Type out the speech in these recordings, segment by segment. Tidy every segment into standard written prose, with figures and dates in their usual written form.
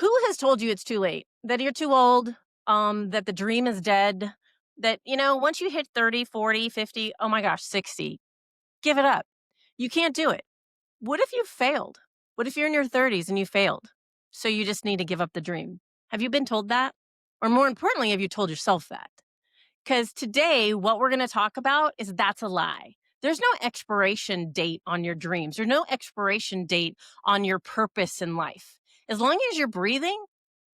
Who has told you it's too late? That you're too old? That the dream is dead? That, once you hit 30, 40, 50, oh my gosh, 60, give it up. You can't do it. What if you failed? What if you're in your 30s and you failed? So you just need to give up the dream. Have you been told that? Or more importantly, have you told yourself that? Because today, what we're going to talk about is that's a lie. There's no expiration date on your dreams. There's no expiration date on your purpose in life. As long as you're breathing,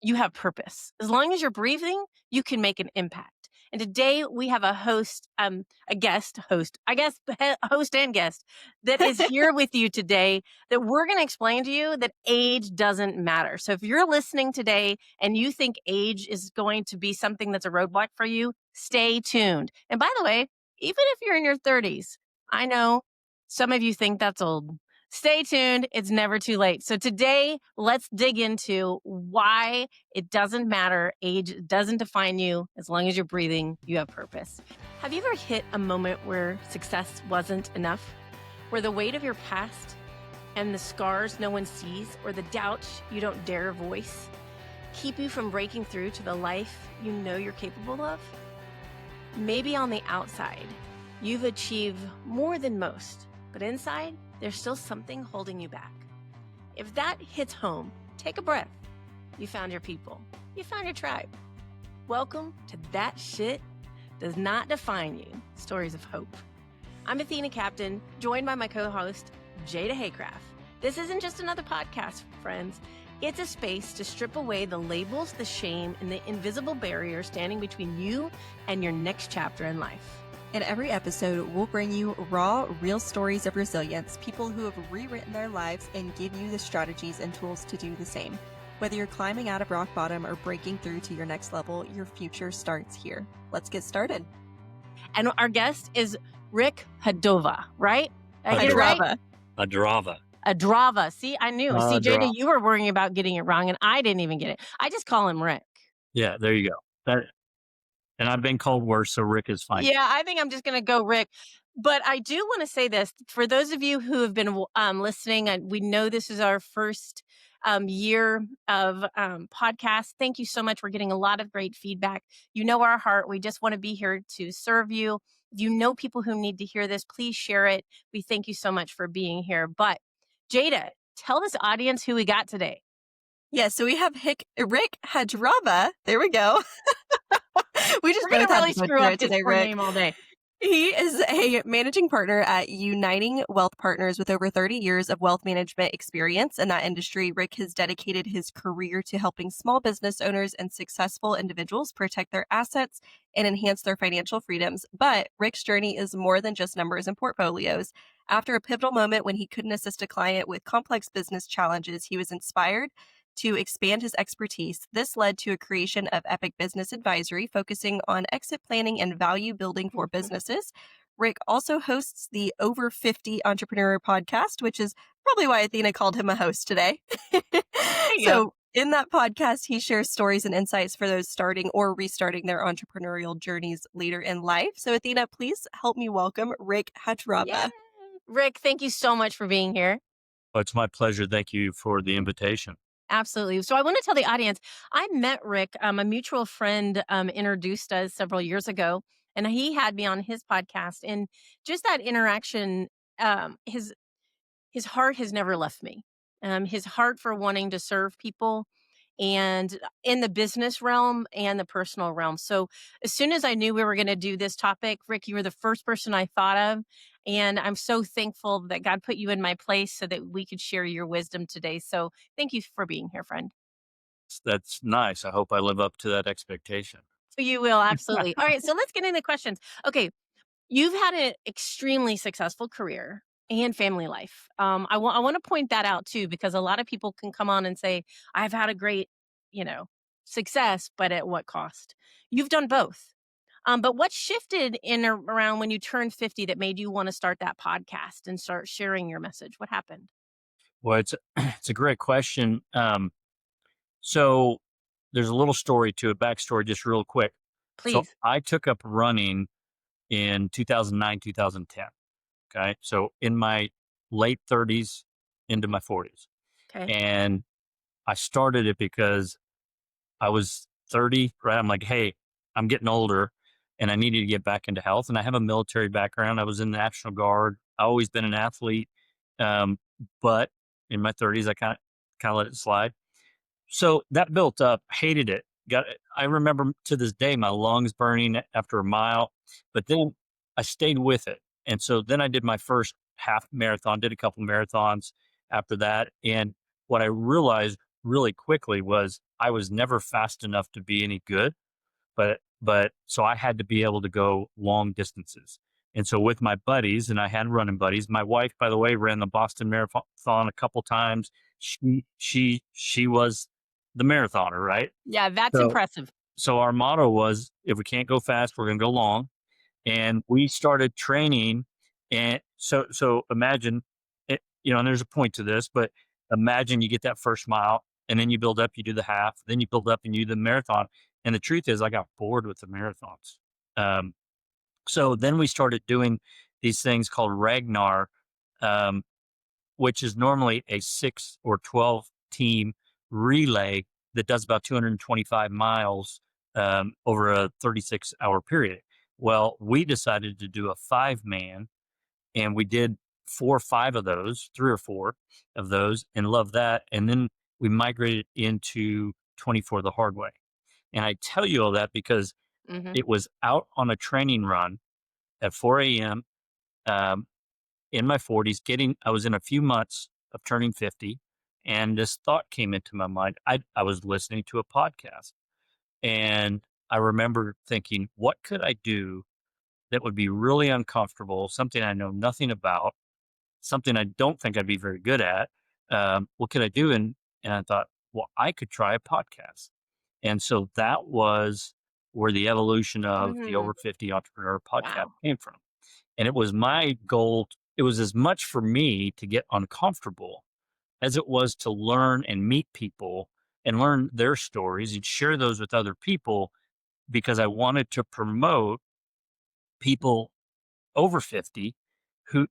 you have purpose. As long as you're breathing, you can make an impact. And today we have a host, a guest host, I guess, host and guest that is here with you today that we're going to explain to you that age doesn't matter. So if you're listening today and you think age is going to be something that's a roadblock for you, stay tuned. And by the way, even if you're in your 30s, I know some of you think that's old. Stay tuned. It's never too late. So today, let's dig into why it doesn't matter. Age doesn't define you. As long as you're breathing, you have purpose. Have you ever hit a moment where success wasn't enough? Where the weight of your past and the scars no one sees, or the doubts you don't dare voice, keep you from breaking through to the life you know you're capable of? Maybe on the outside, you've achieved more than most, but inside, there's still something holding you back. If that hits home, take a breath. You found your people. You found your tribe. Welcome to That Shit Does Not Define You, Stories of Hope. I'm Athena Captain, joined by my co-host, Jada Haycraft. This isn't just another podcast, friends. It's a space to strip away the labels, the shame, and the invisible barrier standing between you and your next chapter in life. In every episode, we'll bring you raw, real stories of resilience, people who have rewritten their lives, and give you the strategies and tools to do the same. Whether you're climbing out of rock bottom or breaking through to your next level, your future starts here. Let's get started. And our guest is Rick Hadrava, right? I get it right? Hadrava. See, I knew. See, Jada, you were worrying about getting it wrong, and I didn't even get it. I just call him Rick. Yeah, there you go. And I've been called worse, so Rick is fine. Yeah, I think I'm just going to go Rick. But I do want to say this. For those of you who have been listening, we know this is our first year of podcast. Thank you so much. We're getting a lot of great feedback. You know our heart. We just want to be here to serve you. If you know people who need to hear this, please share it. We thank you so much for being here. But Jada, tell this audience who we got today. Yeah, so we have Rick Hadrava. There we go. We just both really screw up his name all day. He is a managing partner at Uniting Wealth Partners with over 30 years of wealth management experience in that industry. Rick has dedicated his career to helping small business owners and successful individuals protect their assets and enhance their financial freedoms. But Rick's journey is more than just numbers and portfolios. After a pivotal moment when he couldn't assist a client with complex business challenges, he was inspired to expand his expertise. This led to a creation of Epic Business Advisory, focusing on exit planning and value building for businesses. Rick also hosts the Over 50 Entrepreneur podcast, which is probably why Athena called him a host today. So in that podcast, he shares stories and insights for those starting or restarting their entrepreneurial journeys later in life. So Athena, please help me welcome Rick Hadrava. Yeah. Rick, thank you so much for being here. Well, it's my pleasure. Thank you for the invitation. Absolutely. So I want to tell the audience, I met Rick, a mutual friend introduced us several years ago, and he had me on his podcast. And just that interaction, his heart has never left me. His heart for wanting to serve people, and in the business realm and the personal realm. So as soon as I knew we were going to do this topic, Rick, you were the first person I thought of. And I'm so thankful that God put you in my place so that we could share your wisdom today. So thank you for being here, friend. That's nice. I hope I live up to that expectation. You will, absolutely. All right, so let's get into questions. Okay, you've had an extremely successful career and family life. I want to point that out too, because a lot of people can come on and say, I've had a great, success, but at what cost? You've done both. But what shifted in around when you turned 50 that made you want to start that podcast and start sharing your message? What happened? Well, it's a great question. So there's a little story to it, backstory, just real quick. Please. So I took up running in 2009, 2010. Okay. So in my late 30s into my 40s. Okay. And I started it because I was 30, right? I'm like, hey, I'm getting older and I needed to get back into health. And I have a military background. I was in the National Guard. I always been an athlete. Um, but in my 30s, I kind of let it slide. So that built up, hated it. I remember to this day my lungs burning after a mile, but then I stayed with it. And so then I did my first half marathon, did a couple marathons after that. And what I realized really quickly was I was never fast enough to be any good, but so I had to be able to go long distances. And so with my buddies, and I had running buddies, my wife, by the way, ran the Boston Marathon a couple times. She was the marathoner, right? Yeah, that's So impressive. so our motto was, if we can't go fast, we're going to go long. And we started training. And so imagine it, and there's a point to this, but imagine you get that first mile and then you build up, you do the half, then you build up and you do the marathon. And the truth is I got bored with the marathons. Um, so then we started doing these things called Ragnar, um, which is normally a 6 or 12 team relay that does about 225 miles over a 36-hour period. Well, we decided to do a 5 man, and we did 4 or 5 of those, 3 or 4 of those, and loved that. And then we migrated into 24 the hard way. And I tell you all that because Hmm. it was out on a training run at 4 a.m. Um, in my 40s, I was in a few months of turning 50, and this thought came into my mind. I was listening to a podcast, and I remember thinking, what could I do that would be really uncomfortable, something I know nothing about, something I don't think I'd be very good at. What could I do? And I thought, well, I could try a podcast. And so that was where the evolution of the Hmm. Over 50 Entrepreneur podcast Wow. came from. And it was my goal. It was as much for me to get uncomfortable as it was to learn and meet people and learn their stories and share those with other people, because I wanted to promote people over 50 who,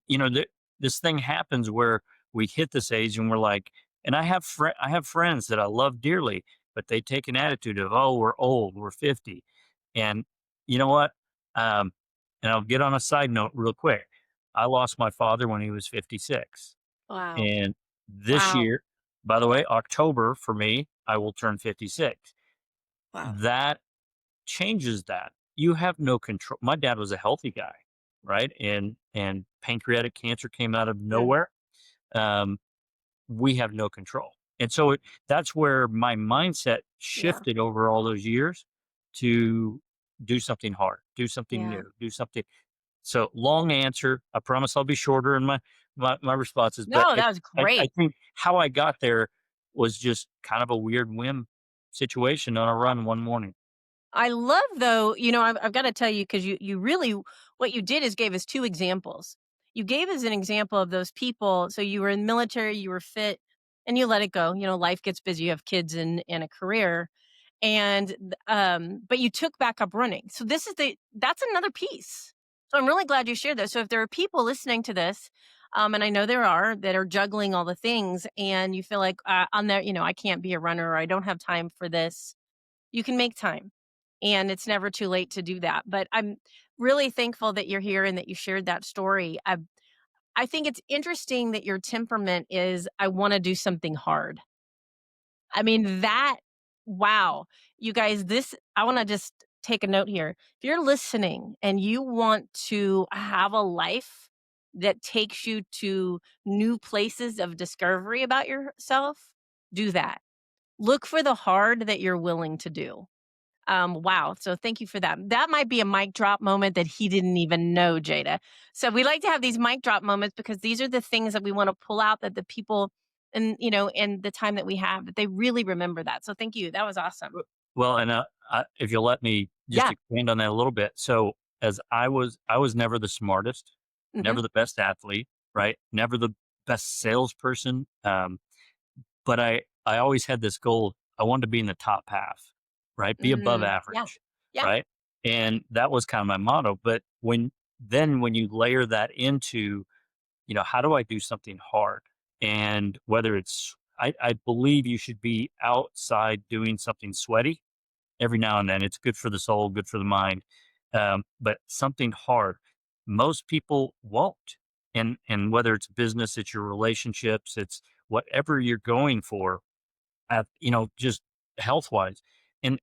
this thing happens where we hit this age and we're like, and I have friends that I love dearly, but they take an attitude of, oh, we're old, we're 50. And you know what? Um, and I'll get on a side note real quick. I lost my father when he was 56. Wow. And this Wow. year, by the way, October for me, I will turn 56. Wow. That changes that. You have no control. My dad was a healthy guy, right? And pancreatic cancer came out of Mm. nowhere. Um, we have no control. And so that's where my mindset Yeah. shifted over all those years to do something hard, do something Yeah. new, do something. So long answer. I promise I'll be shorter in my responses, but No, that was I great. think how I got there was just kind of a weird whim situation on a run one morning. I love though, I've got to tell you, because you really, what you did is gave us two examples. You gave us an example of those people. So you were in the military, you were fit, and you let it go. Life gets busy. You have kids and a career, but you took back up running. So that's another piece. So I'm really glad you shared that. So if there are people listening to this, and I know there are, that are juggling all the things, and you feel like on there, I can't be a runner, or I don't have time for this, you can make time, and it's never too late to do that. But I'm really thankful that you're here and that you shared that story. I think it's interesting that your temperament is, I want to do something hard. I mean, wow. You guys, I want to just take a note here. If you're listening and you want to have a life that takes you to new places of discovery about yourself, do that. Look for the hard that you're willing to do. Wow. So thank you for that. That might be a mic drop moment that he didn't even know, Jada. So we like to have these mic drop moments because these are the things that we want to pull out, that the people and in the time that we have, that they really remember that. So thank you. That was awesome. Well, and if you'll let me just Yeah. expand on that a little bit. So, as I was never the smartest, Hmm. never the best athlete, right? Never the best salesperson. But I always had this goal. I wanted to be in the top half, right? Be above Yeah. average, Yeah. right? And that was kind of my motto. But when you layer that into, how do I do something hard? And whether it's I believe you should be outside doing something sweaty every now and then. It's good for the soul, good for the mind. But something hard, most people won't. And whether it's business, it's your relationships, it's whatever you're going for, just health wise. And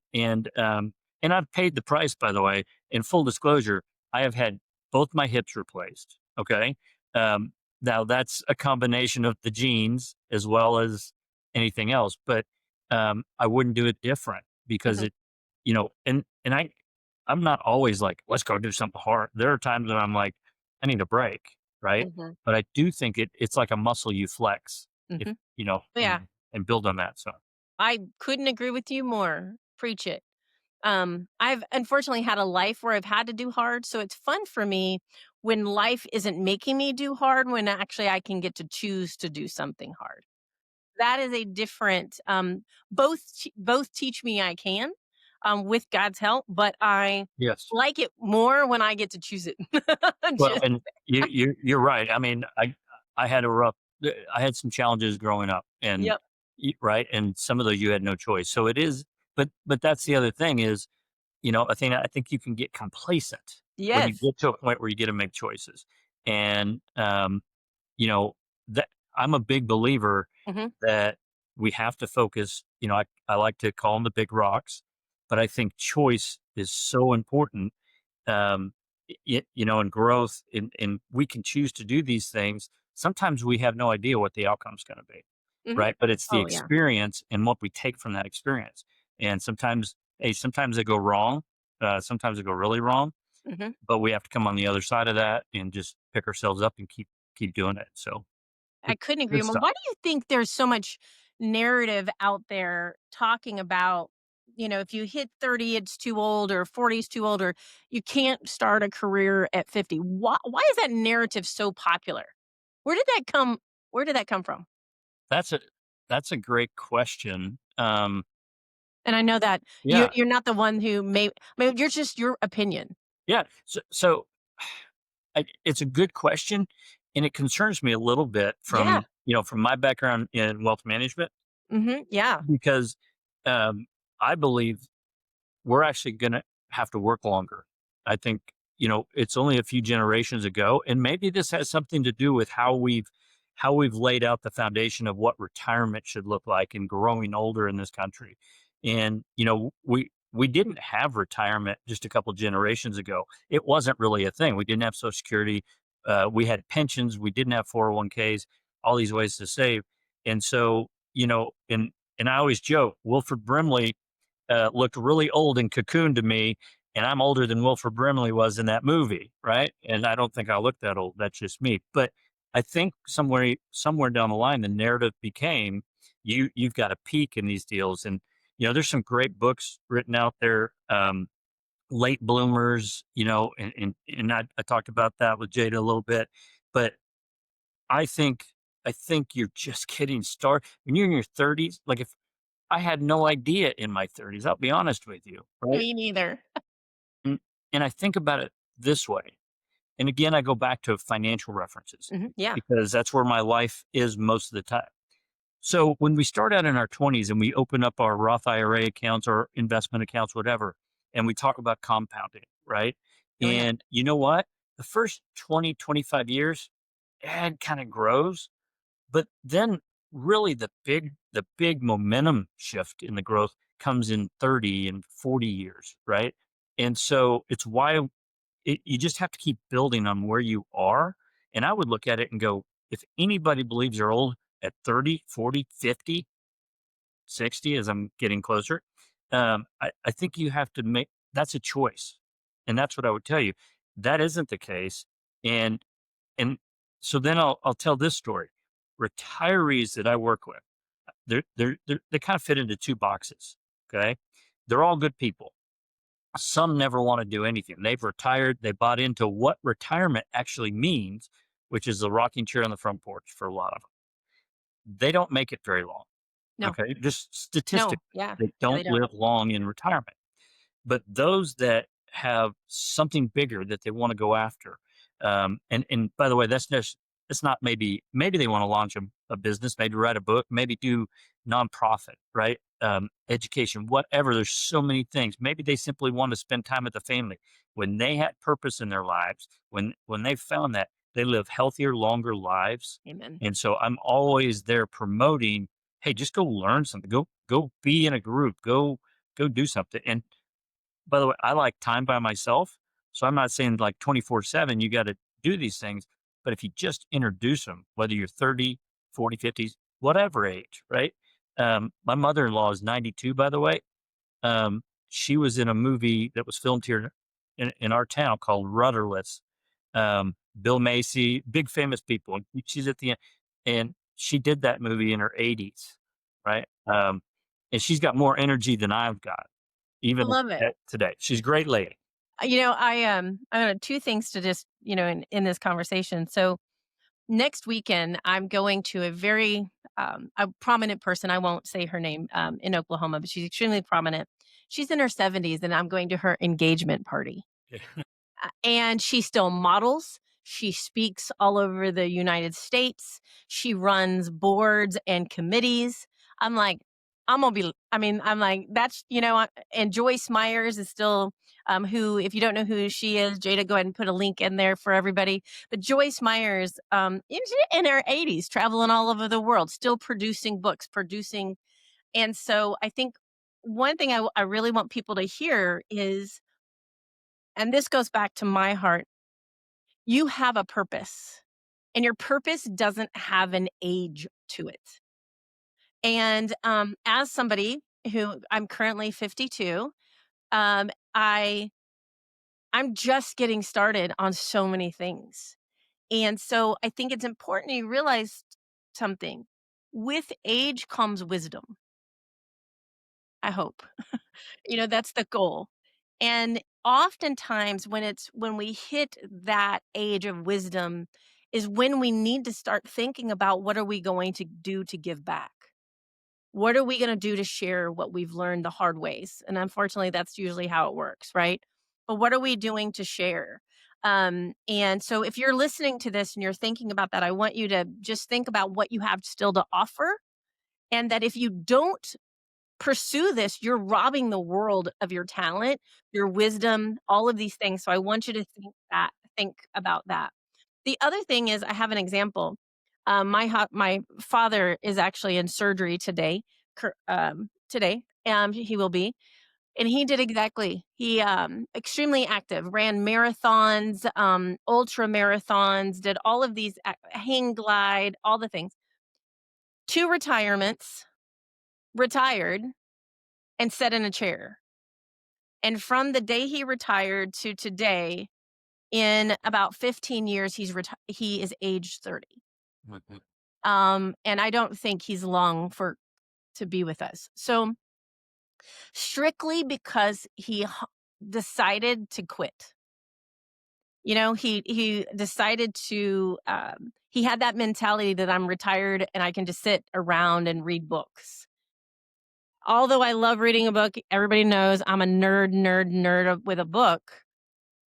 I've paid the price, by the way. In full disclosure, I have had both my hips replaced. Okay. Um, Now that's a combination of the genes as well as anything else, but I wouldn't do it different because Mhm, I'm not always like, let's go do something hard. There are times when I'm like, I need a break, right? mhm, But I do think it's like a muscle you flex if mhm. you know, Yeah, and build on that. So I couldn't agree with you more. Preach it. I've unfortunately had a life where I've had to do hard, so it's fun for me when life isn't making me do hard, when actually I can get to choose to do something hard. That is a different, both teach me I can, with God's help, but I yes. like it more when I get to choose it. Well, Just and you're right. I mean, I had a rough I had some challenges growing up, and Yep. right, and some of those you had no choice. So it is, but that's the other thing is, Athena, I think you can get complacent when you Yes. get to a point where you get to make choices. And you know, that I'm a big believer Mhm, that we have to focus, I like to call them the big rocks, but I think choice is so important, um, and growth, and we can choose to do these things. Sometimes we have no idea what the outcome's going to be, mhm. right? But it's the Oh, yeah. experience and what we take from that experience. And sometimes they go wrong. Sometimes they go really wrong, Mhm. but we have to come on the other side of that and just pick ourselves up and keep doing it. So I couldn't agree good more. stuff. Why do you think there's so much narrative out there talking about, if you hit 30, it's too old, or 40 is too old, or you can't start a career at 50? Why is that narrative so popular? Where did that come where did that come from? That's a that's a great question. And I know that Yeah, you're not the one who you're just your opinion. yeah. So it's a good question, and it concerns me a little bit Yeah. from my background in wealth management Mhm. Yeah. because um, I believe we're actually going to have to work longer. I think, it's only a few generations ago, and maybe this has something to do with how we've laid out the foundation of what retirement should look like and growing older in this country. And, we didn't have retirement just a couple generations ago. It wasn't really a thing. We didn't have social security. We had pensions. We didn't have 401ks, all these ways to save. And so, and I always joke, Wilford Brimley looked really old and cocooned to me, and I'm older than Wilford Brimley was in that movie, right? And I don't think I look that old. That's just me. But I think somewhere down the line, the narrative became you've got a peak in these deals, and there's some great books written out there. Late bloomers, and I talked about that with Jada a little bit, but I think I think you're just getting started when you're in your 30s. Like if I had no idea in my 30s, I'll be honest with you, right? Me neither. And, and I think about it this way. And again, I go back to financial references Mhm. Yeah. because that's where my life is most of the time. So when we start out in our 20s and we open up our Roth IRA accounts or investment accounts, whatever, and we talk about compounding, right? Oh, yeah. And you know what? The first 20, 25 years, it kind of grows. But then really the big momentum shift in the growth comes in 30 and 40 years, right? And so it's why you just have to keep building on where you are. And I would look at it and go, if anybody believes they're old at 30, 40, 50, 60, as I'm getting closer, I think you have to make that's a choice. And that's what I would tell you. That isn't the case. And so then I'll tell this story. Retirees that I work with, they kind of fit into two boxes. Okay, they're all good people. Some never want to do anything. They've retired. They bought into what retirement actually means, which is the rocking chair on the front porch for a lot of them. They don't make it very long. No. Okay, just No. statistically, Yeah. they Yeah, they don't don't. live long in retirement. But those that have something bigger that they want to go after, and by the way, that's not maybe they want to launch a business, maybe write a book, maybe do nonprofit, right? Education, whatever. There's so many things. Maybe they simply want to spend time with the family. When they had purpose in their lives, when they found that, they live healthier, longer lives. Amen. And so I'm always there promoting, hey, just go learn something. Go be in a group. Go do something. And by the way, I like time by myself. So I'm not saying like 24/7, you got to do these things. But if you just introduce them, whether you're 30, 40, 50s, whatever age, right? My mother in law is 92, by the way. She was in a movie that was filmed here in our town called Rudderless. Bill Macy, big famous people. And she's at the end. And she did that movie in her 80s, right? And she's got more energy than I've got, I even love it. today. She's a great lady. I have two things to just, in this conversation. So next weekend, I'm going to a prominent person. I won't say her name in Oklahoma, but she's extremely prominent. She's in her 70s, and I'm going to her engagement party. And she still models. She speaks all over the United States. She runs boards and committees. I'm like, I'm gonna be. I mean, I'm like, and Joyce Myers is still, who, if you don't know who she is, Jada, go ahead and put a link in there for everybody. But Joyce Myers, is in her 80s, traveling all over the world, still producing books, producing. And so I think one thing I really want people to hear is, and this goes back to my heart, you have a purpose, and your purpose doesn't have an age to it. And as somebody who, I'm currently 52, um, I I'm just getting started on so many things. And so I think it's important you realize something. With age comes wisdom. I hope. That's the goal. And oftentimes when we hit that age of wisdom is when we need to start thinking about what are we going to do to give back? What are we going to do to share what we've learned the hard ways? And unfortunately, that's usually how it works, right? But what are we doing to share? And so if you're listening to this and you're thinking about that, I want you to just think about what you have still to offer. And that if you don't pursue this, you're robbing the world of your talent, your wisdom, all of these things. So I want you to think about that. The other thing is, I have an example. My father is actually in surgery today. Today, he will be, and he did exactly. He extremely active, ran marathons, ultra marathons, did all of these hang glide, all the things. Two retirements, retired, and sat in a chair. And from the day he retired to today, in about 15 years, he is age 30. Mhm. And I don't think he's long for to be with us. So strictly because decided to quit. He decided to. He had that mentality that I'm retired and I can just sit around and read books. Although I love reading a book, everybody knows I'm a nerd with a book.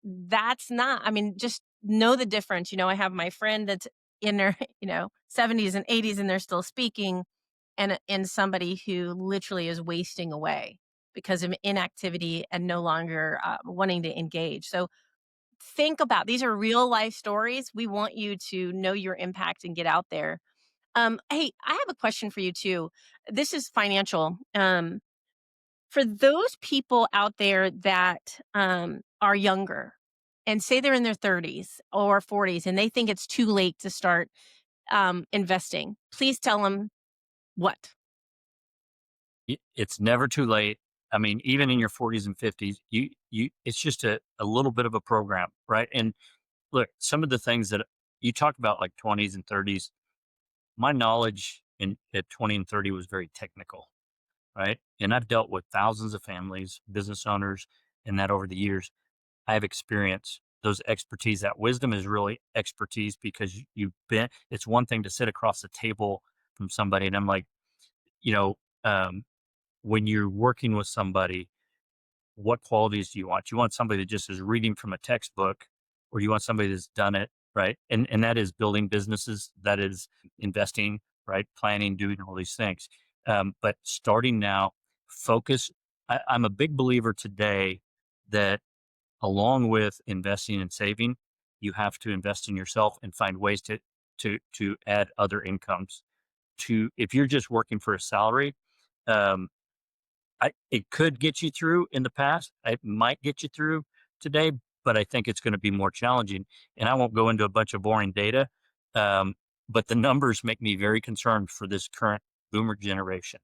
That's not, I mean, just know the difference. I have my friend that's in their, 70s and 80s and they're still speaking, and somebody who literally is wasting away because of inactivity and no longer wanting to engage. So think about, these are real life stories. We want you to know your impact and get out there. Hey, I have a question for you too. This is financial. For those people out there that are younger and say they're in their 30s or 40s and they think it's too late to start investing, please tell them what. It's never too late. I mean, even in your 40s and 50s, it's just a little bit of a program, right? And look, some of the things that you talk about, like 20s and 30s, my knowledge at 20 and 30 was very technical, right? And I've dealt with thousands of families, business owners, and that over the years, I have experience. Those expertise, that wisdom is really expertise because you've been, it's one thing to sit across the table from somebody. And I'm like, you know, um, when you're working with somebody, what qualities do you want? You want somebody that just is reading from a textbook, or you want somebody that's done it, right? And that is building businesses, that is investing, right? Planning, doing all these things. But starting now, focus. I'm a big believer today that along with investing and saving, you have to invest in yourself and find ways to add other incomes. To if you're just working for a salary, um, it could get you through in the past. It might get you through today, but I think it's going to be more challenging. And I won't go into a bunch of boring data, um, but the numbers make me very concerned for this current boomer generation.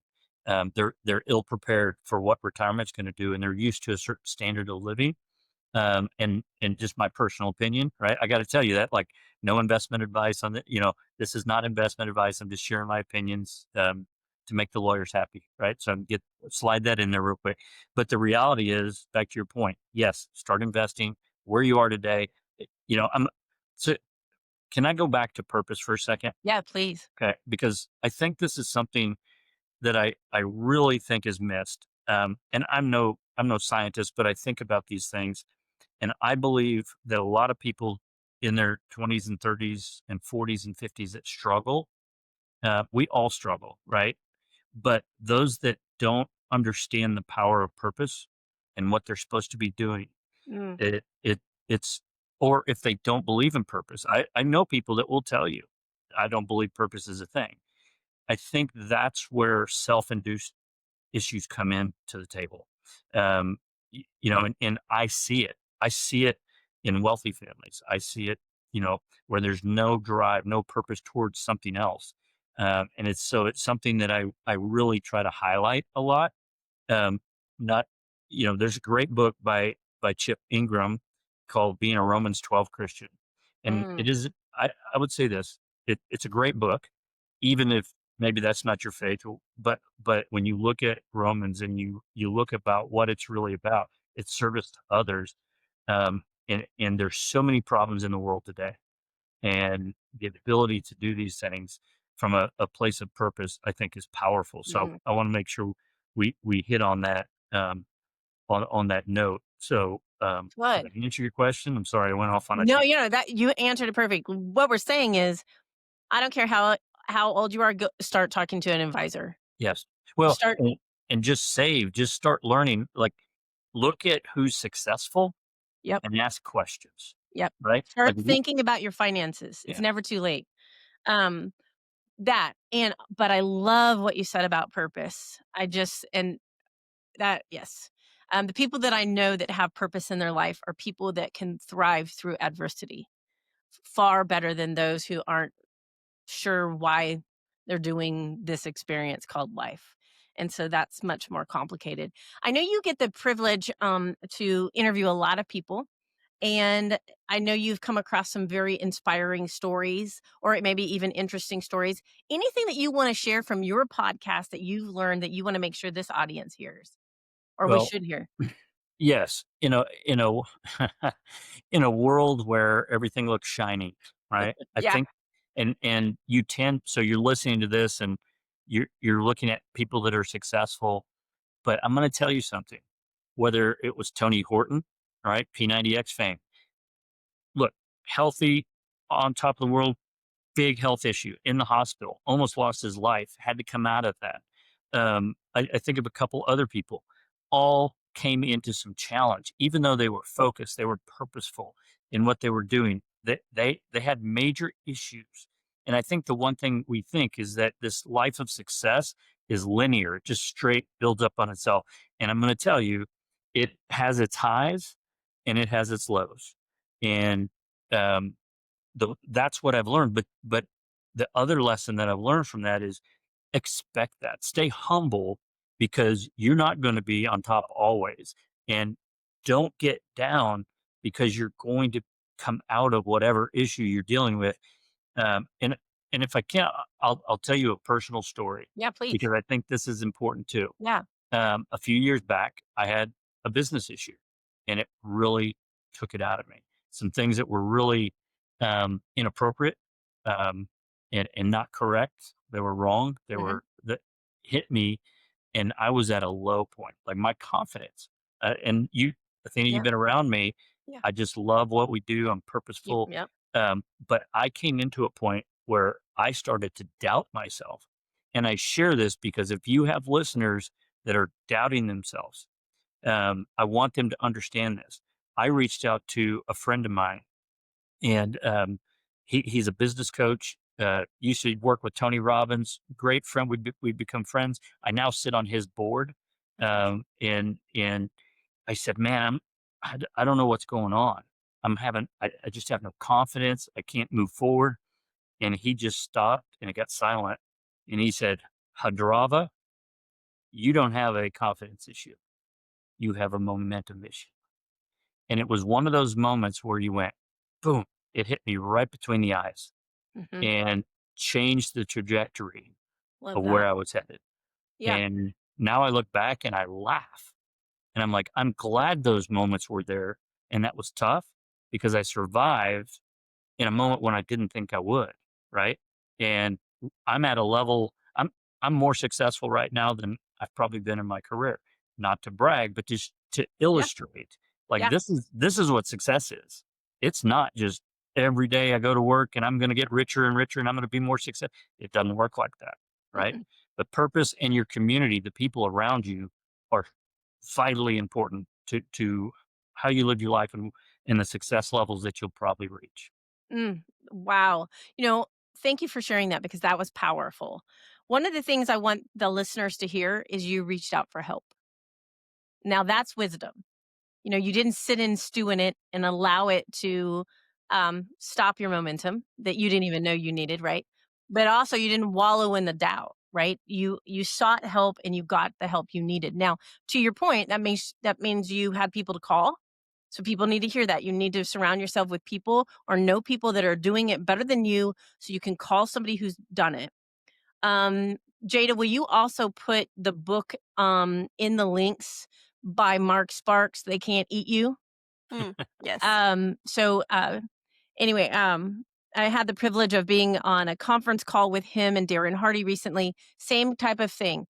They're ill prepared for what retirement's going to do, and they're used to a certain standard of living, and just my personal opinion, right? I got to tell you that, like, no investment advice on the, this is not investment advice. I'm just sharing my opinions, to make the lawyers happy, right? So get slide that in there real quick. But the reality is, back to your point, yes, start investing where you are today. I'm so. Can I go back to purpose for a second? Yeah, please. Okay, because I think this is something that I really think is missed. And I'm no scientist, but I think about these things, and I believe that a lot of people in their 20s and 30s and 40s and 50s that struggle, we all struggle, right? But those that don't understand the power of purpose and what they're supposed to be doing, Mm, it's or if they don't believe in purpose, I know people that will tell you, I don't believe purpose is a thing. I think that's where self-induced issues come in to the table. And I see it. I see it in wealthy families. I see it, where there's no drive, no purpose towards something else. And it's something that I really try to highlight a lot. Um, not, there's a great book by Chip Ingram called Being a Romans 12 Christian. And mm, it is, I would say this, it's a great book, even if maybe that's not your faith, but when you look at Romans and you look about what it's really about, it's service to others. And there's so many problems in the world today. And the ability to do these things from a place of purpose, I think, is powerful. So mm. I want to make sure we hit on that, on that note. So did Good. I answer your question? I'm sorry, I went off on a No, tangent. that you answered it perfect. What we're saying is, I don't care how old you are, start talking to an advisor. Yes. Well, Start. and just save, just start learning. Like, look at who's successful Yep, and ask questions, yep. right? Like, Start thinking about your finances. It's yeah. never too late. Um, but I love what you said about purpose. I just and that yes. The people that I know that have purpose in their life are people that can thrive through adversity far better than those who aren't sure why they're doing this experience called life. And so that's much more complicated. I know you get the privilege to interview a lot of people. And I know you've come across some very inspiring stories, or maybe even interesting stories. Anything that you want to share from your podcast that you've learned that you want to make sure this audience hears or we Well, should hear? yes, in a world where everything looks shiny, right? I Yeah. think, and you tend, so you're listening to this and you're looking at people that are successful, but I'm going to tell you something. Whether it was Tony Horton, right, P90X fame, look, healthy, on top of the world, big health issue in the hospital, almost lost his life, had to come out of that. I think of a couple other people, all came into some challenge, even though they were focused, they were purposeful in what they were doing. They had major issues. And I think the one thing we think is that this life of success is linear, it just straight builds up on itself. And I'm going to tell you, it has its highs and it has its lows. And um, that's what I've learned. But the other lesson that I've learned from that is expect that. Stay humble because you're not going to be on top always. And don't get down because you're going to come out of whatever issue you're dealing with. And if I can, I'll tell you a personal story Yeah, please. because I think this is important too. Yeah. A few years back, I had a business issue, and it really took it out of me. Some things that were really inappropriate, um, and not correct. They were wrong. They Hmm. were that hit me, and I was at a low point. Like my confidence, and you, Athena, you've Yeah. been around me. Yeah. I just love what we do. I'm purposeful, Yep. but I came into a point where I started to doubt myself. And I share this because if you have listeners that are doubting themselves, I want them to understand this. I reached out to a friend of mine, and he's a business coach. Used to work with Tony Robbins, great friend. We've become friends. I now sit on his board, and I said, "Man, I don't know what's going on. I just have no confidence. I can't move forward." And he just stopped and it got silent. And he said, "Hadrava, you don't have a confidence issue. You have a momentum issue." And it was one of those moments where you went, boom, it hit me right between the eyes Mhm. and changed the trajectory Love of where that. I was headed. Yeah. And now I look back and I laugh and I'm like, I'm glad those moments were there. And that was tough because I survived in a moment when I didn't think I would, right? And I'm at a level I'm more successful right now than I've probably been in my career. Not to brag, but just to Yeah. illustrate. Like Yeah. this is what success is. It's not just every day I go to work and I'm going to get richer and richer and I'm going to be more successful. It doesn't work like that, right? Mm-mm. The purpose and your community, the people around you are vitally important to how you live your life and the success levels that you'll probably reach. Mm. Wow. You know, thank you for sharing that because that was powerful. One of the things I want the listeners to hear is you reached out for help. Now that's wisdom. You know, you didn't sit and stew in it and allow it to stop your momentum that you didn't even know you needed, right? But also, you didn't wallow in the doubt, right? You sought help and you got the help you needed. Now, to your point, that means you had people to call. So people need to hear that. You need to surround yourself with people or know people that are doing it better than you, so you can call somebody who's done it. Um, Jada, will you also put the book in the links by Mark Sparks? They Can't Eat You. Mm, yes. So anyway, I had the privilege of being on a conference call with him and Darren Hardy recently. Same type of thing.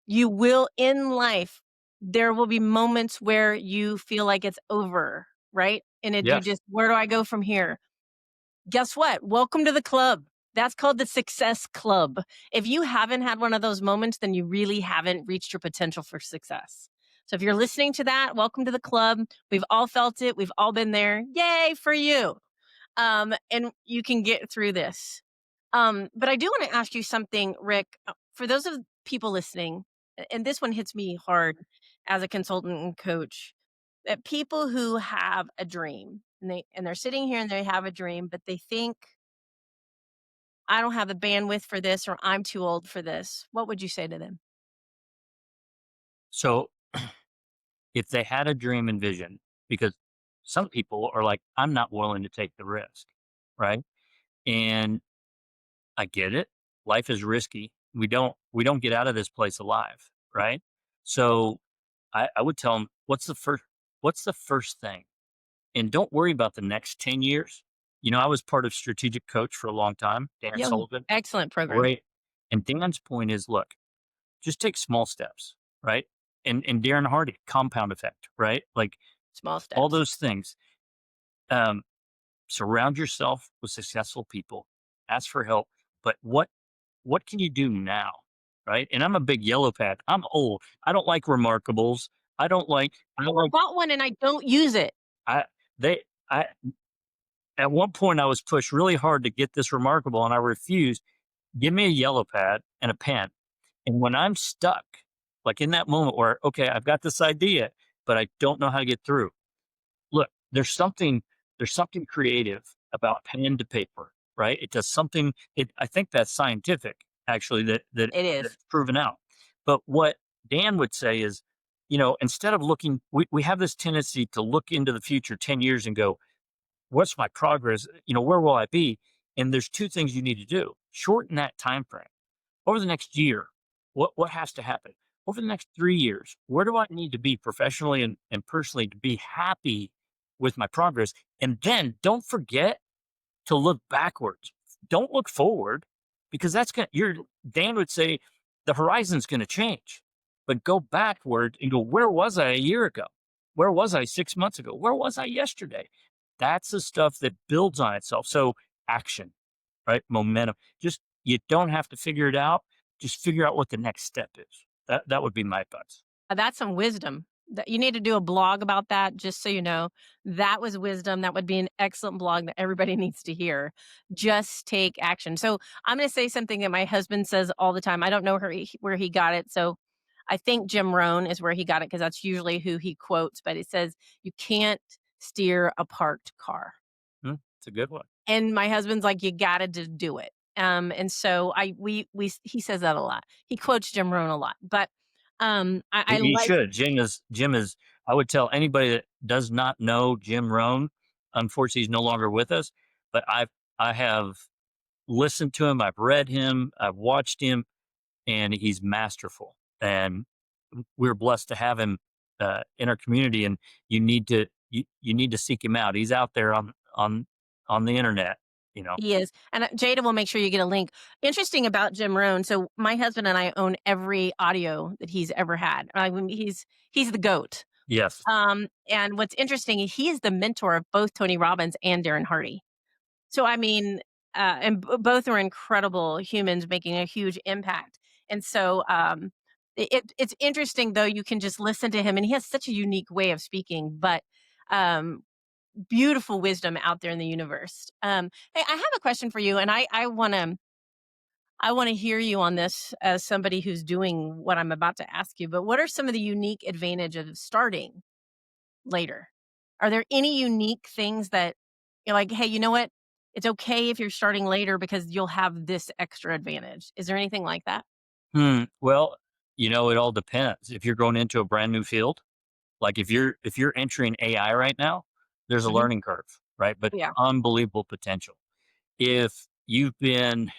You will in life, there will be moments where you feel like it's over, right? And you Yes. just, where do I go from here? Guess what? Welcome to the club. That's called the Success Club. If you haven't had one of those moments, then you really haven't reached your potential for success. So if you're listening to that, welcome to the club. We've all felt it. We've all been there. Yay for you. And you can get through this. But I do want to ask you something, Rick. For those of people listening, and this one hits me hard as a consultant and coach, that people who have a dream and they're sitting here and they have a dream, but they think, I don't have the bandwidth for this or I'm too old for this. What would you say to them? So if they had a dream and vision, because some people are like, I'm not willing to take the risk, right? And I get it. Life is risky. We don't get out of this place alive, right? So I would tell them, what's the first thing? And don't worry about the next 10 years. I was part of strategic coach for a long time, Dan Yeah, Sullivan, excellent program. great. And Dan's point is, look, just take small steps, right? And Darren Hardy, compound effect, right? Like Small all steps. those things. Um, Surround yourself with successful people. Ask for help. But what can you do now? Right. And I'm a big yellow pad. I'm old. I don't like remarkables. I don't like Bought one and I don't use it. I they I at one point I was pushed really hard to get this remarkable and I refused. Give me a yellow pad and a pen. And when I'm stuck, like in that moment where, okay, I've got this idea, but I don't know how to get through. Look, there's something creative about pen to paper, right? It does something. I think that's scientific, actually, It is. that's proven out. But what Dan would say is, instead of looking, we have this tendency to look into the future 10 years and go, what's my progress? Where will I be? And there's two things you need to do: shorten that time frame. Over the next year, what has to happen? Over the next 3 years, where do I need to be professionally and personally to be happy with my progress? And then don't forget to look backwards. Don't look forward because that's going to, Dan would say the horizon's going to change, but go backward and go, where was I a year ago? Where was I 6 months ago? Where was I yesterday? That's the stuff that builds on itself. So action, right? Momentum. Just you don't have to figure it out. Just figure out what the next step is. That would be my advice. That's some wisdom. That you need to do a blog about that, just so you know. That was wisdom. That would be an excellent blog that everybody needs to hear. Just take action. So I'm going to say something that my husband says all the time. I don't know where he got it. So I think Jim Rohn is where he got it because that's usually who he quotes. But it says, you can't steer a parked car. It's a good one. And my husband's like, "You gotta just do it." And so we he says that a lot. He quotes Jim Rohn a lot, but, I He like should. Jim is I would tell anybody that does not know Jim Rohn, unfortunately, he's no longer with us, but I have listened to him, I've read him, I've watched him, and he's masterful. And we're blessed to have him in our community. And you need to seek him out. He's out there on the internet. You know. he is, and, Jada will make sure you get a link. Interesting about Jim Rohn, so my husband and I own every audio that he's ever had. I mean, he's the GOAT. Yes. And what's interesting, he is the mentor of both Tony Robbins and Darren Hardy. So, I mean, and both are incredible humans making a huge impact. And so, it's interesting though. You can just listen to him, and he has such a unique way of speaking, but um, beautiful wisdom out there in the universe. Hey, I have a question for you, and I want to hear you on this as somebody who's doing what I'm about to ask you. But what are some of the unique advantages of starting later? Are there any unique things that you're like, hey, you know what? It's okay if you're starting later because you'll have this extra advantage. Is there anything like that? Well, it all depends. If you're going into a brand new field, like if you're entering AI right now, there's a Hmm. learning curve, right? But Yeah. unbelievable potential. If you've been,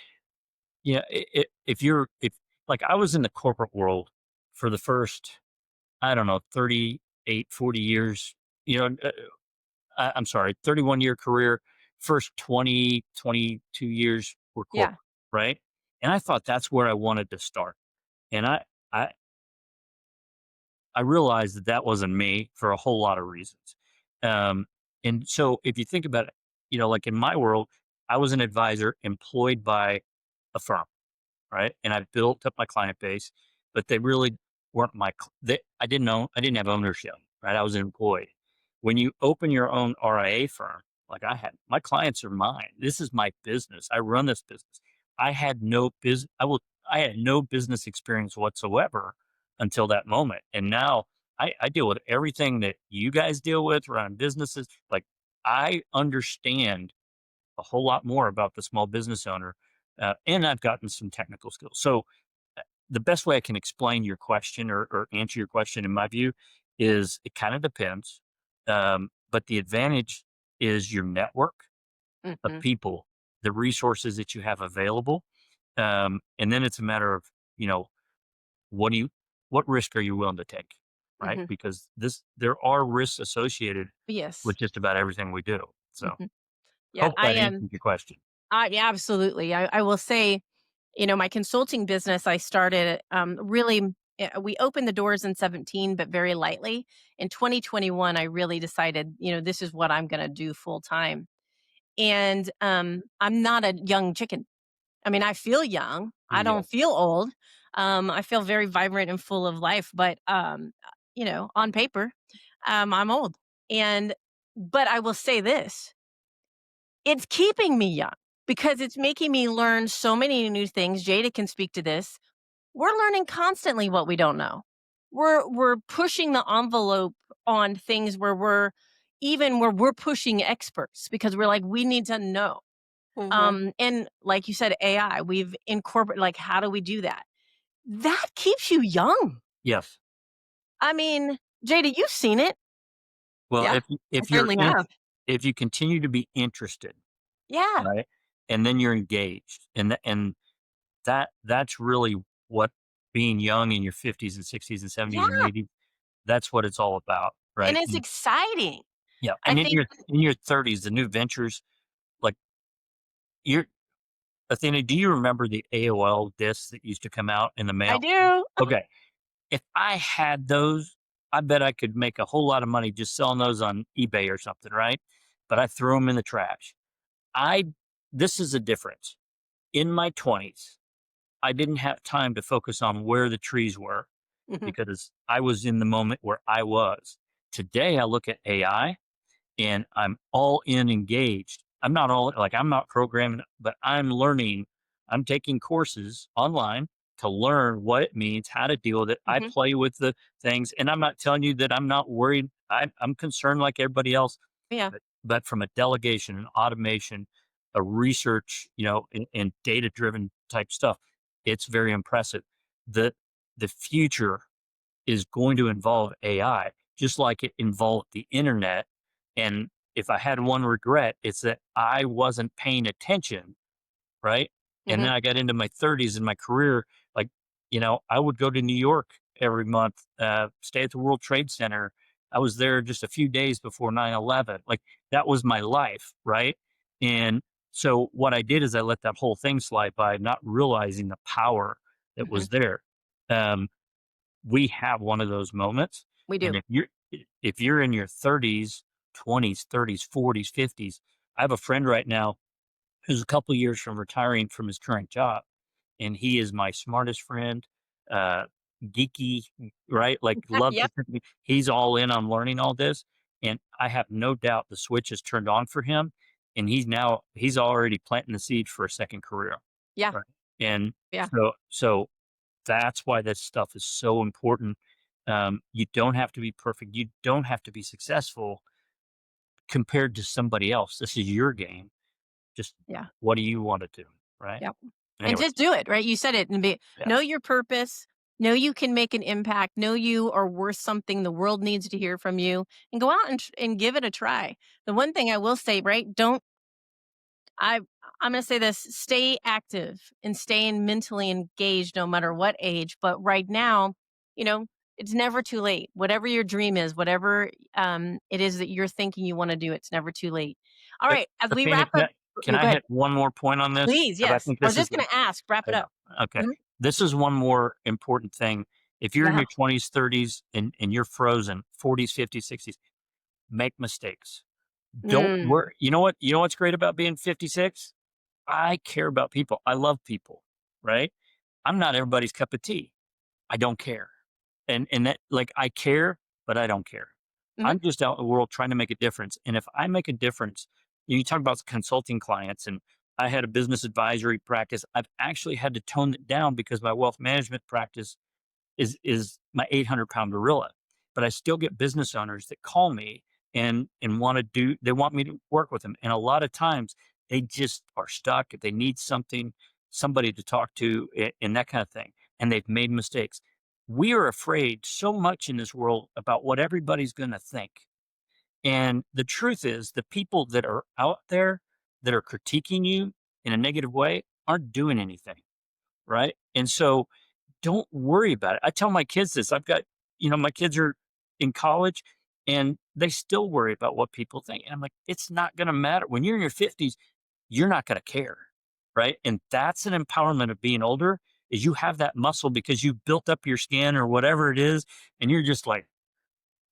if like I was in the corporate world for the first, I don't know, 38, 40 years, I'm sorry, 31-year career, first 20, 22 years were Yeah. corporate, right? And I thought that's where I wanted to start. And I, I realized that that wasn't me for a whole lot of reasons. Um, and so if you think about it, like in my world, I was an advisor employed by a firm, right? And I built up my client base, but they really weren't I didn't have ownership, right? I was an employee. When you open your own RIA firm, like I had, my clients are mine. This is my business. I run this business. I had no business experience whatsoever until that moment. And now I deal with everything that you guys deal with around businesses. Like I understand a whole lot more about the small business owner, and I've gotten some technical skills. So the best way I can explain your question or answer your question, in my view, is it kind of depends. But the advantage is your network of Hmm. people, the resources that you have available, and then it's a matter of you know what do you what risk are you willing to take, right? Hmm. Because there are risks associated Yes. with just about everything we do. So Hmm. Yeah. hope I that am. answers your question. Yeah, absolutely. I will say, my consulting business, I started really. We opened the doors in 17, but very lightly. In 2021, I really decided, this is what I'm going to do full time. And I'm not a young chicken. I mean, I feel young. I don't Yes. feel old. I feel very vibrant and full of life, but on paper, I'm old. And but I will say this: it's keeping me young because it's making me learn so many new things. Jada can speak to this. We're learning constantly what we don't know. We're pushing the envelope on things where we're pushing experts because we're like, we need to know. Hmm. And like you said, AI, we've incorporated, like, how do we do that? That keeps you young. Yes. I mean, Jada, you've seen it. Well, Yeah, I if you're certainly in have. if you continue to be interested, Yeah. right, and then you're engaged, and that's really what being young in your 50s and 60s and 70s and Yeah. 80s, that's what it's all about, And right? it's exciting. Yeah, I and in think your 30s, the new ventures, like you're Athena, do you remember the AOL discs that used to come out in the I mail? do. Okay, if I had those, I bet I could make a whole lot of money just selling those on eBay or something, right? But I threw them in the trash. I This is a difference. In my 20s, I didn't have time to focus on where the trees were Mhm. because I was in the moment where I was. Today, I look at AI and I'm all in engaged. I'm not all like I'm not programming, but I'm learning. I'm taking courses online to learn what it means, how to deal with it. I Mhm. play with the things, and I'm not telling you that I'm not worried. I'm concerned like everybody else, Yeah. but from a delegation and automation, a research, and data driven type stuff, it's very impressive. The the future is going to involve AI, just like it involved the internet. And if I had one regret, it's that I wasn't paying attention, right? And Mhm. then I got into my 30s in my career. Like, I would go to New York every month, stay at the World Trade Center. I was there just a few days before 9/11. Like, that was my life, right? And so what I did is I let that whole thing slide by, not realizing the power that Mhm. was there. Um, we have one of those moments. We And do. if you're in your 30s, 20s, 30s, 40s, 50s, I have a friend right now who's a couple years from retiring from his current job, and he is my smartest friend, uh, geeky, right? Like, loves Yep. to he's all in on learning all this, and I have no doubt the switch is turned on for him, and he's already planting the seed for a second career, Yeah. right? And Yeah. so that's why this stuff is so important. You don't have to be perfect. You don't have to be successful compared to somebody else. This is your game. Just Yeah. what do you want to do? Right. Yep. And Anyway, just do it, right? You said it and yeah. know your purpose, know you can make an impact, know you are worth something the world needs to hear from you, and go out and give it a try. The one thing I will say, right? Don't I I'm going to say this, stay active and staying mentally engaged no matter what age, but right now, you know, it's never too late. Whatever your dream is, whatever it is that you're thinking you want to do, it's never too late. All But right, as we Athena, wrap can up, I, can I go ahead. hit one more point on this? Please, Because I yes. think I was this is just going to ask, wrap it yeah. up. Okay. Mhm. This is one more important thing. If you're in Yeah. your 20s, 30s, and you're frozen, 40s, 50s, 60s, make mistakes. Don't Mm, worry. You know what? You know what's great about being 56? I care about people. I love people, right? I'm not everybody's cup of tea. I don't care. And that, like, I care, but I don't care. mhm. I'm just out in the world trying to make a difference. And if I make a difference, you talk about consulting clients, and I had a business advisory practice. I've actually had to tone it down because my wealth management practice is my 800-pound gorilla. But I still get business owners that call me and they want me to work with them. And a lot of times they just are stuck. They need somebody to talk to, and that kind of thing. And they've made mistakes. We are afraid so much in this world about what everybody's going to think. And the truth is, the people that are out there that are critiquing you in a negative way aren't doing anything. Right. And so don't worry about it. I tell my kids this. My kids are in college and they still worry about what people think. And I'm like, it's not going to matter. When you're in your 50s, you're not going to care. Right. And that's an empowerment of being older is you have that muscle because you built up your skin or whatever it is. And you're just like,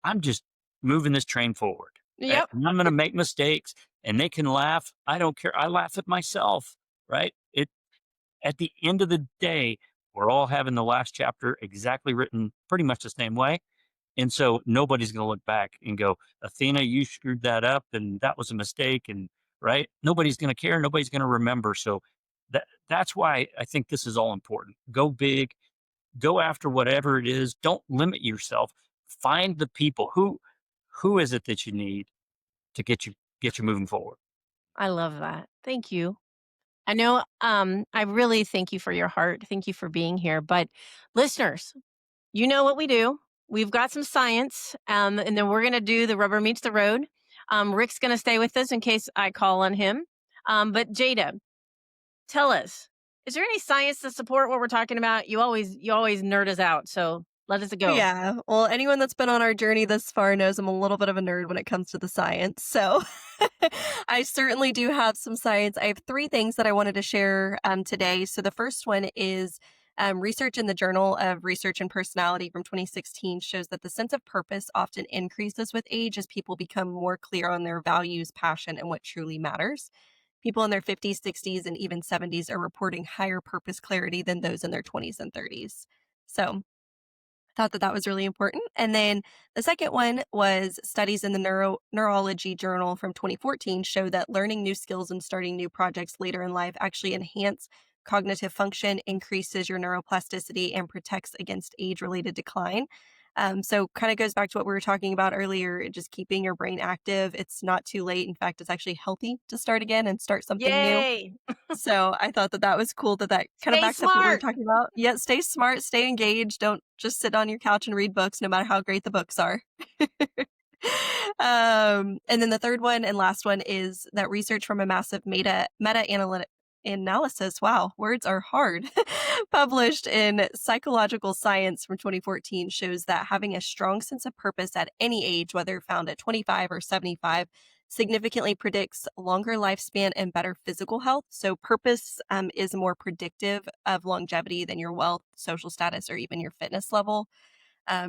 I'm just moving this train forward. Right. Yep. And I'm going to make mistakes and they can laugh. I don't care. I laugh at myself. Right. At the end of the day, we're all having the last chapter exactly written pretty much the same way. And so nobody's going to look back and go, Athena, you screwed that up and that was a mistake. And right. Nobody's going to care. Nobody's going to remember. So that's why I think this is all important. Go big, go after whatever it is. Don't limit yourself. Find the people who is it that you need to get you moving forward. I love that. Thank you. I know I really thank you for your heart. Thank you for being here. But listeners, you know what we do. We've got some science, and then we're going to do the rubber meets the road. Rick's going to stay with us in case I call on him. But Jada, tell us, is there any science to support what we're talking about? You always nerd us out, so let us go. Yeah. Well, anyone that's been on our journey this far knows I'm a little bit of a nerd when it comes to the science. So I certainly do have some science. I have three things that I wanted to share today. So the first one is research in the Journal of Research and Personality from 2016 shows that the sense of purpose often increases with age as people become more clear on their values, passion, and what truly matters. People in their 50s, 60s, and even 70s are reporting higher purpose clarity than those in their 20s and 30s. So thought that that was really important. And then the second one was studies in the Neurology Journal from 2014 show that learning new skills and starting new projects later in life actually enhance cognitive function, increases your neuroplasticity, and protects against age-related decline. So kind of goes back to what we were talking about earlier, just keeping your brain active. It's not too late. In fact, it's actually healthy to start again and start something new. Yay. So I thought that that was cool that that kind of Stay backs up what we were smart. talking about. Yeah, stay smart, stay engaged. Don't just sit on your couch and read books, no matter how great the books are. And then the third one and last one is that research from a massive meta analysis. Wow, words are hard. Published in Psychological Science from 2014 shows that having a strong sense of purpose at any age, whether found at 25 or 75, significantly predicts longer lifespan and better physical health. So, purpose is more predictive of longevity than your wealth, social status, or even your fitness level.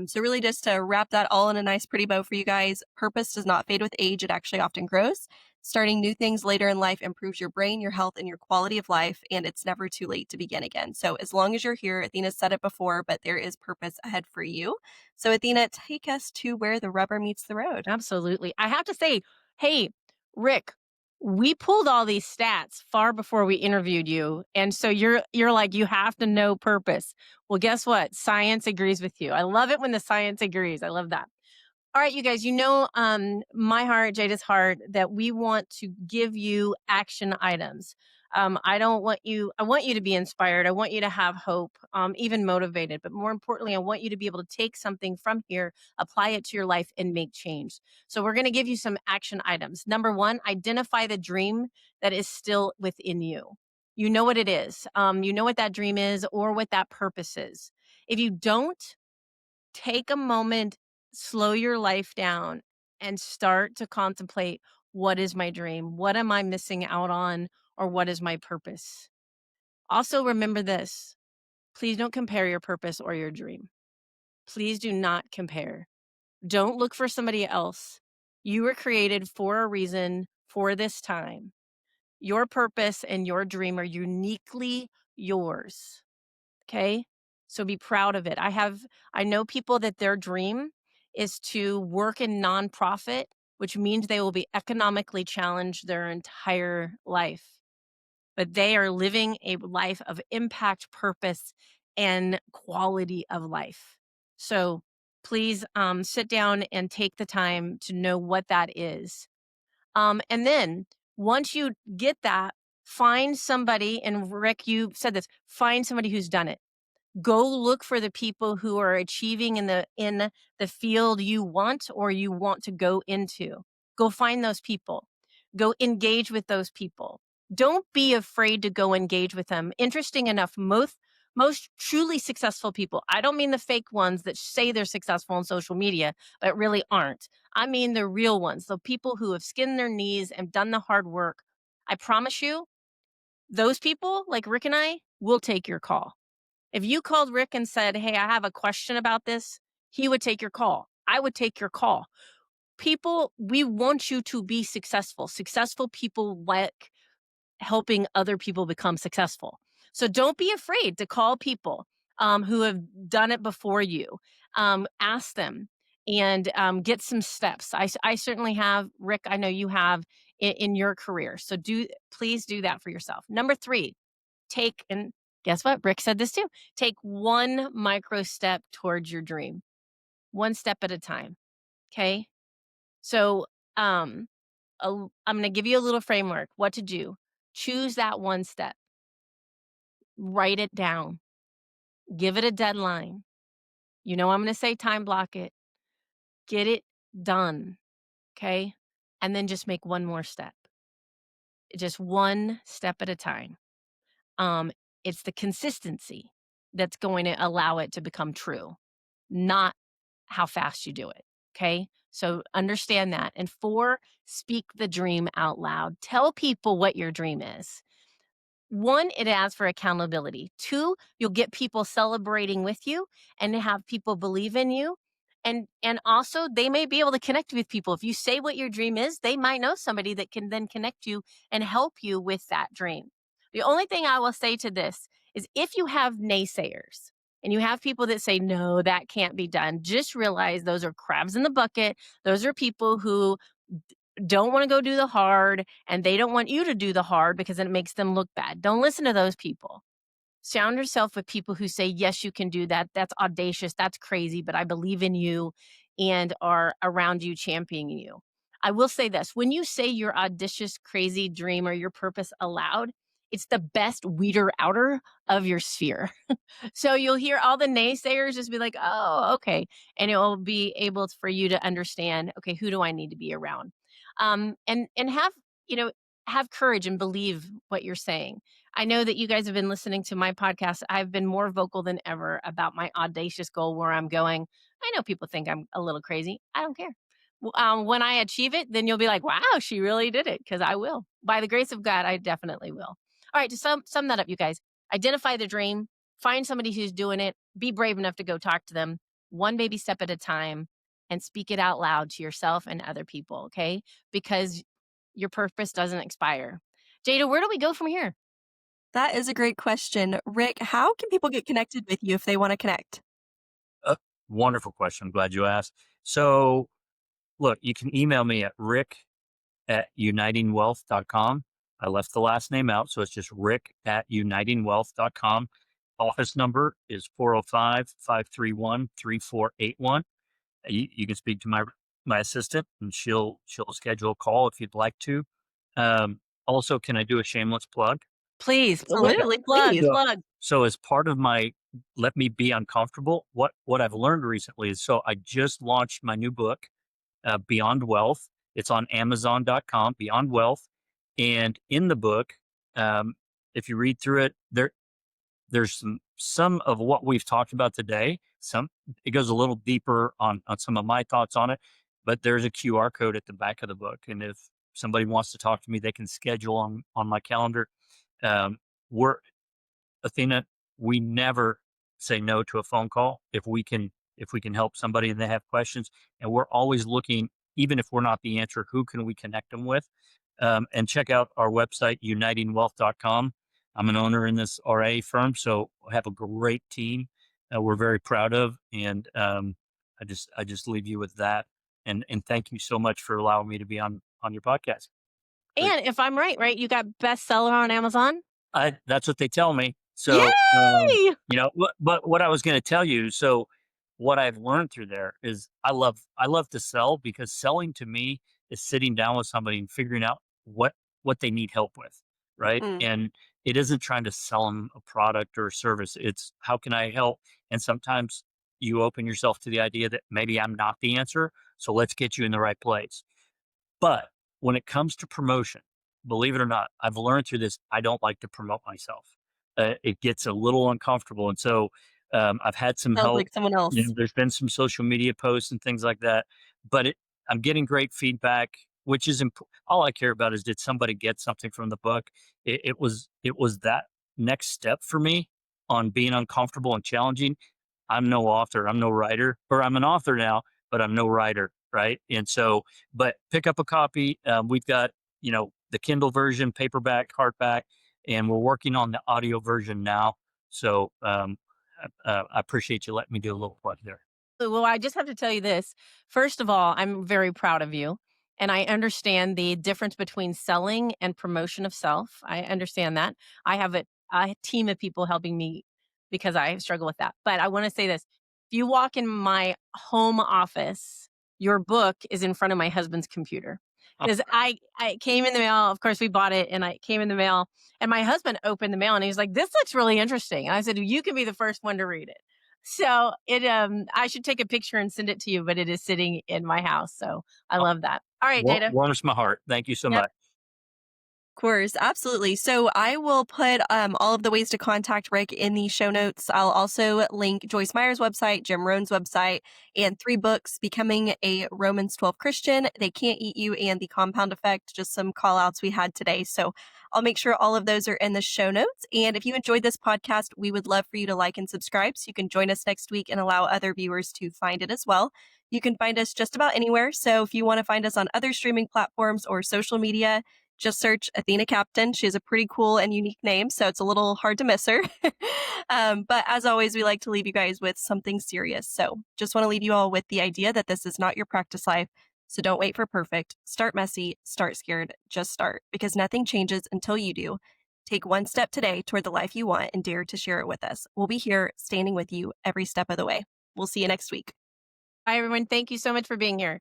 So, really, just to wrap that all in a nice, pretty bow for you guys, purpose does not fade with age. It actually often grows. Starting new things later in life improves your brain, your health, and your quality of life. And it's never too late to begin again. So, as long as you're here, Athena said it before, but there is purpose ahead for you. So, Athena, take us to where the rubber meets the road. Absolutely. I have to say, hey, Rick, we pulled all these stats far before we interviewed you. And so you're like, you have to know purpose. Well, guess what? Science agrees with you. I love it when the science agrees. I love that. All right, you guys, my heart, Jada's heart, that we want to give you action items. I want you to be inspired. I want you to have hope, even motivated. But more importantly, I want you to be able to take something from here, apply it to your life, and make change. So we're going to give you some action items. Number one, identify the dream that is still within you. You know what it is. You know what that dream is or what that purpose is. If you don't, take a moment, slow your life down, and start to contemplate, what is my dream? What am I missing out on? Or what is my purpose? Also, remember this, please don't compare your purpose or your dream. Please do not compare. Don't look for somebody else. You were created for a reason, for this time. Your purpose and your dream are uniquely yours. Okay. So be proud of it. I know people that their dream is to work in nonprofit, which means they will be economically challenged their entire life. But they are living a life of impact, purpose, and quality of life. So please sit down and take the time to know what that is. And then once you get that, find somebody, and Rick, you said this, find somebody who's done it. Go look for the people who are achieving in the field you want or you want to go into. Go find those people. Go engage with those people. Don't be afraid to go engage with them. Interesting enough, most truly successful people, I don't mean the fake ones that say they're successful on social media, but really aren't. I mean the real ones, the people who have skinned their knees and done the hard work. I promise you, those people, like Rick and I, will take your call. If you called Rick and said, hey, I have a question about this, he would take your call. I would take your call. People, we want you to be successful. Successful people like helping other people become successful. So don't be afraid to call people who have done it before you. Ask them and get some steps. I certainly have, Rick, I know you have in your career. So please do that for yourself. Number 3, and guess what? Rick said this too. Take one micro step towards your dream, one step at a time. Okay. So, I'm going to give you a little framework, what to do. Choose that one step, write it down, give it a deadline. I'm going to say time block it, get it done. Okay. And then just make one more step, just one step at a time. It's the consistency that's going to allow it to become true, not how fast you do it. Okay. So understand that. And 4, speak the dream out loud. Tell people what your dream is. 1, it asks for accountability. 2, you'll get people celebrating with you and have people believe in you. And also they may be able to connect with people. If you say what your dream is, they might know somebody that can then connect you and help you with that dream. The only thing I will say to this is, if you have naysayers and you have people that say, no, that can't be done, just realize those are crabs in the bucket. Those are people who don't want to go do the hard, and they don't want you to do the hard because it makes them look bad. Don't listen to those people. Surround yourself with people who say, yes, you can do that. That's audacious. That's crazy, but I believe in you, and are around you championing you. I will say this: when you say your audacious, crazy dream or your purpose aloud, it's the best weeder outer of your sphere. So you'll hear all the naysayers just be like, oh, okay. And it will be able for you to understand, okay, who do I need to be around? And have, you know, have courage and believe what you're saying. I know that you guys have been listening to my podcast. I've been more vocal than ever about my audacious goal, where I'm going. I know people think I'm a little crazy. I don't care. When I achieve it, then you'll be like, wow, she really did it, because I will. By the grace of God, I definitely will. All right, to sum that up, you guys, identify the dream, find somebody who's doing it, be brave enough to go talk to them, one baby step at a time, and speak it out loud to yourself and other people, okay? Because your purpose doesn't expire. Jada, where do we go from here? That is a great question. Rick, how can people get connected with you if they want to connect? Wonderful question. I'm glad you asked. So, look, you can email me at rick@unitingwealth.com. I left the last name out, so it's just rick@unitingwealth.com. Office number is 405-531-3481. You can speak to my assistant, and she'll schedule a call if you'd like to. Also, can I do a shameless plug? Please, Absolutely, plug, please. So, plug. so as part of my let me be uncomfortable, what I've learned recently is, so I just launched my new book, Beyond Wealth. It's on Amazon.com, Beyond Wealth. And in the book, if you read through it, there's some of what we've talked about today. Some It goes a little deeper on some of my thoughts on it, but there's a QR code at the back of the book. And if somebody wants to talk to me, they can schedule on my calendar. We're Athena, we never say no to a phone call if we can help somebody and they have questions. And we're always looking, even if we're not the answer, who can we connect them with? And check out our website, unitingwealth.com. I'm an owner in this RA firm, so I have a great team that we're very proud of. And I just leave you with that. And thank you so much for allowing me to be on your podcast. And if I'm right, you got bestseller on Amazon? That's what they tell me. So, Yay! but what I was going to tell you, so what I've learned through there is I love to sell, because selling to me is sitting down with somebody and figuring out what they need help with, right? Mm. And it isn't trying to sell them a product or a service. It's, how can I help? And sometimes you open yourself to the idea that maybe I'm not the answer, so let's get you in the right place. But when it comes to promotion, believe it or not, I've learned through this, I don't like to promote myself. It gets a little uncomfortable. And so I've had some Sounds help. like someone else. There's been some social media posts and things like that, but I'm getting great feedback, which is all I care about is, did somebody get something from the book? It was that next step for me on being uncomfortable and challenging. I'm no author, I'm no writer, or I'm an author now, but I'm no writer, right? And so, but pick up a copy. We've got, the Kindle version, paperback, hardback, and we're working on the audio version now. So I appreciate you letting me do a little plug there. Well, I just have to tell you this. First of all, I'm very proud of you. And I understand the difference between selling and promotion of self. I understand that. I have a team of people helping me because I struggle with that. But I want to say this. If you walk in my home office, your book is in front of my husband's computer. Because I came in the mail. Of course, we bought it, and I came in the mail, and my husband opened the mail, and he was like, "This looks really interesting." And I said, "You can be the first one to read it." So I should take a picture and send it to you, but it is sitting in my house. So I love that. All right, Jada. Warms my heart. Thank you so Yep. much. Course, absolutely. So I will put all of the ways to contact Rick in the show notes. I'll also link Joyce Meyer's website, Jim Rohn's website, and 3 books: Becoming a Romans 12 Christian, They Can't Eat You, and The Compound Effect. Just some call outs we had today. So I'll make sure all of those are in the show notes. And if you enjoyed this podcast, we would love for you to like and subscribe so you can join us next week and allow other viewers to find it as well. You can find us just about anywhere. So if you want to find us on other streaming platforms or social media, just search Athena Captain. She has a pretty cool and unique name, so it's a little hard to miss her. But as always, we like to leave you guys with something serious. So just want to leave you all with the idea that this is not your practice life. So don't wait for perfect. Start messy, start scared, just start, because nothing changes until you do. Take one step today toward the life you want and dare to share it with us. We'll be here standing with you every step of the way. We'll see you next week. Hi, everyone. Thank you so much for being here.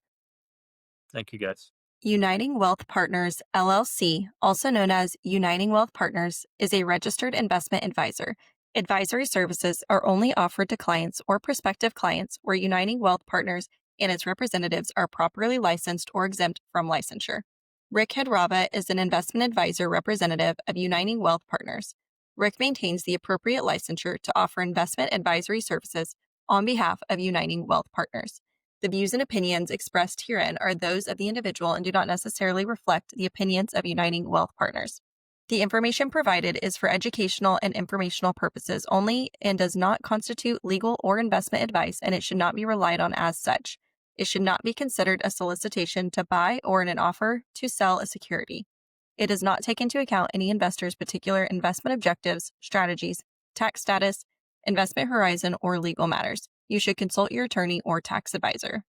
Thank you, guys. Uniting Wealth Partners, LLC, also known as Uniting Wealth Partners, is a registered investment advisor. Advisory services are only offered to clients or prospective clients where Uniting Wealth Partners and its representatives are properly licensed or exempt from licensure. Rick Hadrava is an investment advisor representative of Uniting Wealth Partners. Rick maintains the appropriate licensure to offer investment advisory services on behalf of Uniting Wealth Partners. The views and opinions expressed herein are those of the individual and do not necessarily reflect the opinions of Uniting Wealth Partners. The information provided is for educational and informational purposes only and does not constitute legal or investment advice, and it should not be relied on as such. It should not be considered a solicitation to buy or an offer to sell a security. It does not take into account any investor's particular investment objectives, strategies, tax status, investment horizon, or legal matters. You should consult your attorney or tax advisor.